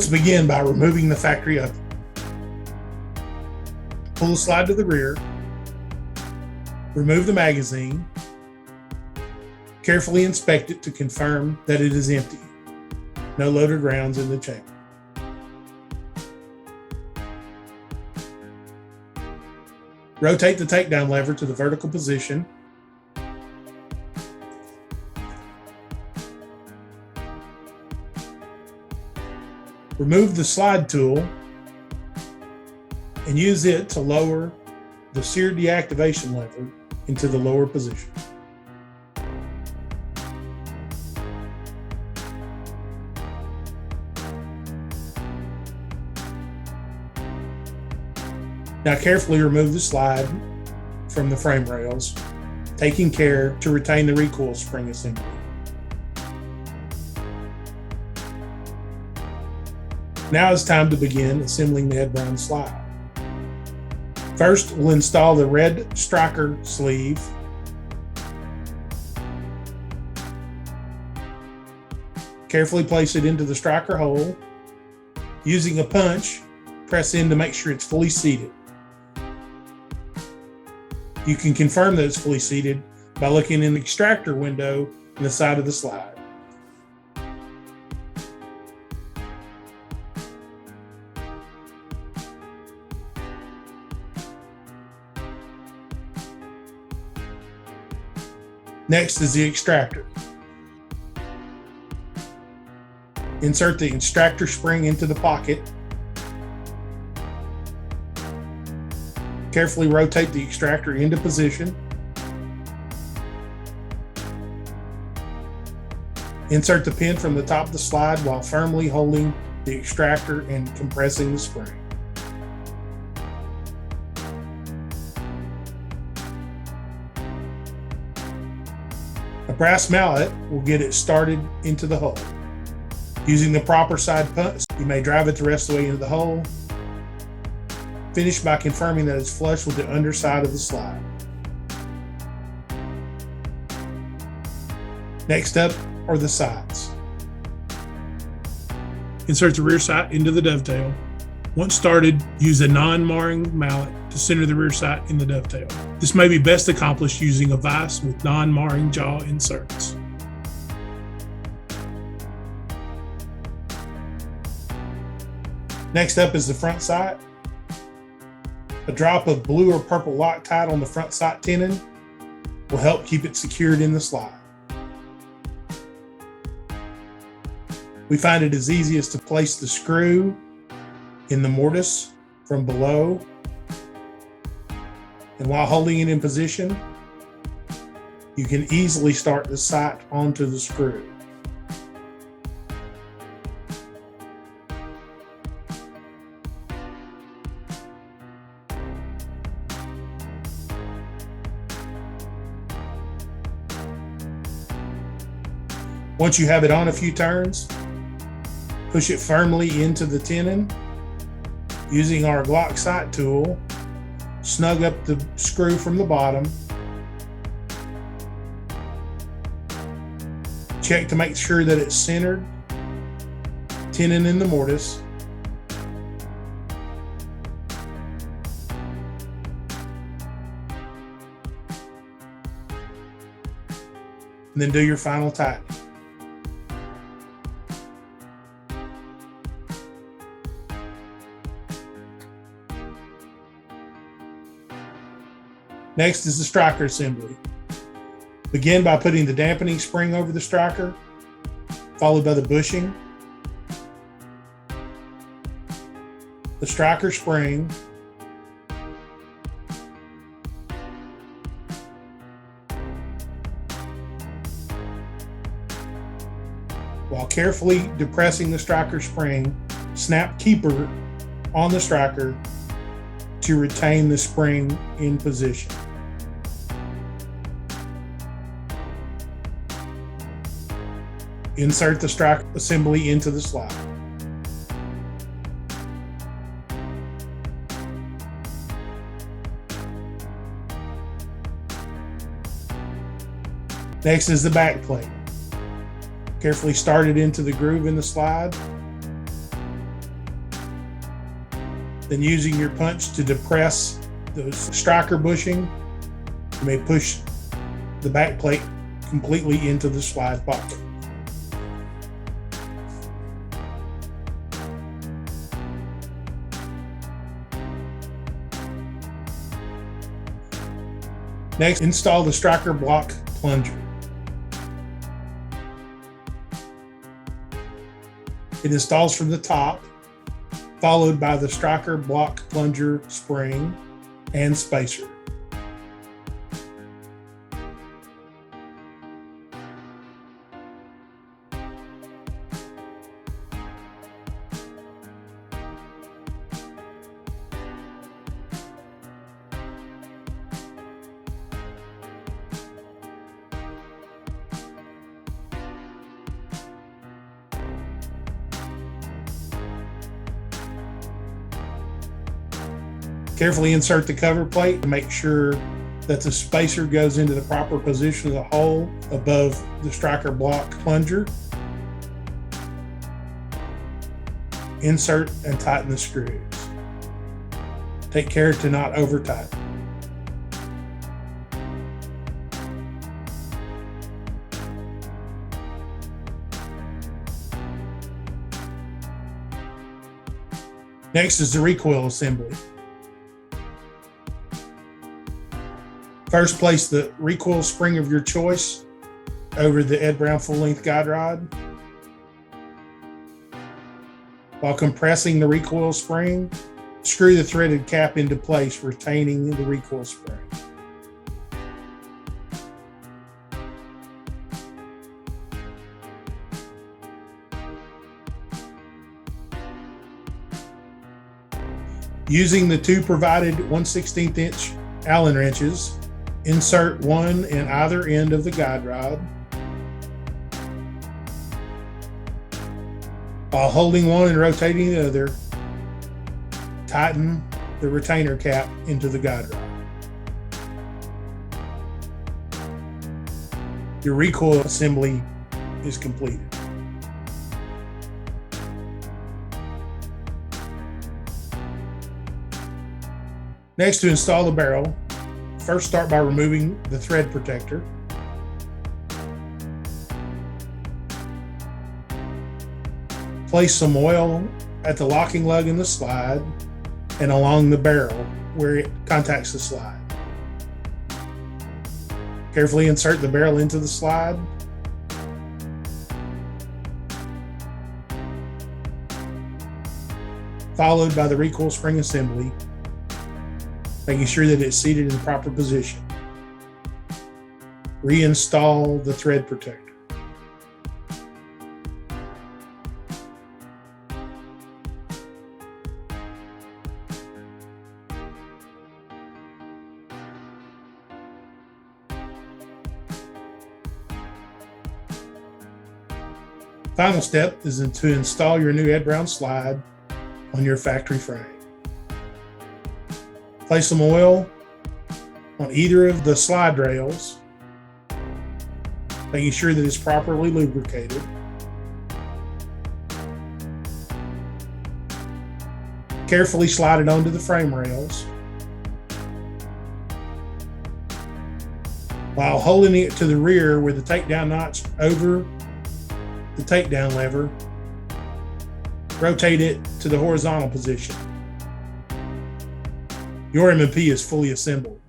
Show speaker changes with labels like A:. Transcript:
A: Let's begin by removing the factory oven. Pull the slide to the rear. Remove the magazine. Carefully inspect it to confirm that it is empty. No loaded rounds in the chamber. Rotate the takedown lever to the vertical position. Remove the slide tool and use it to lower the sear deactivation lever into the lower position. Now carefully remove the slide from the frame rails, taking care to retain the recoil spring assembly. Now it's time to begin assembling the Ed Brown slide. First, we'll install the red striker sleeve. Carefully place it into the striker hole. Using a punch, press in to make sure it's fully seated. You can confirm that it's fully seated by looking in the extractor window on the side of the slide. Next is the extractor. Insert the extractor spring into the pocket. Carefully rotate the extractor into position. Insert the pin from the top of the slide while firmly holding the extractor and compressing the spring. A brass mallet will get it started into the hole. Using the proper side punch, you may drive it the rest of the way into the hole. Finish by confirming that it's flush with the underside of the slide. Next up are the sides. Insert the rear sight into the dovetail. Once started, use a non-marring mallet to center the rear sight in the dovetail. This may be best accomplished using a vise with non-marring jaw inserts. Next up is the front sight. A drop of blue or purple Loctite on the front sight tenon will help keep it secured in the slide. We find it is easiest to place the screw in the mortise from below, and while holding it in position, you can easily start the sight onto the screw. Once you have it on a few turns, push it firmly into the tenon. Using our Glock sight tool, snug up the screw from the bottom. Check to make sure that it's centered. Tenon in the mortise. And then do your final tightening. Next is the striker assembly. Begin by putting the dampening spring over the striker, followed by the bushing, the striker spring, while carefully depressing the striker spring, snap keeper on the striker to retain the spring in position. Insert the striker assembly into the slide. Next is the back plate. Carefully start it into the groove in the slide. Then using your punch to depress the striker bushing, you may push the back plate completely into the slide pocket. Next, install the striker block plunger. It installs from the top, followed by the striker block plunger spring and spacer. Carefully insert the cover plate to make sure that the spacer goes into the proper position of the hole above the striker block plunger. Insert and tighten the screws. Take care to not over tighten. Next is the recoil assembly. First, place the recoil spring of your choice over the Ed Brown full-length guide rod. While compressing the recoil spring, screw the threaded cap into place, retaining the recoil spring. Using the two provided 1/16 inch Allen wrenches, insert one in either end of the guide rod. While holding one and rotating the other, tighten the retainer cap into the guide rod. Your recoil assembly is completed. Next, to install the barrel, first start by removing the thread protector. Place some oil at the locking lug in the slide and along the barrel where it contacts the slide. Carefully insert the barrel into the slide. Followed by the recoil spring assembly, making sure that it's seated in the proper position. Reinstall the thread protector. Final step is to install your new Ed Brown slide on your factory frame. Place some oil on either of the slide rails, making sure that it's properly lubricated. Carefully slide it onto the frame rails while holding it to the rear with the takedown notch over the takedown lever. Rotate it to the horizontal position. Your M&P is fully assembled.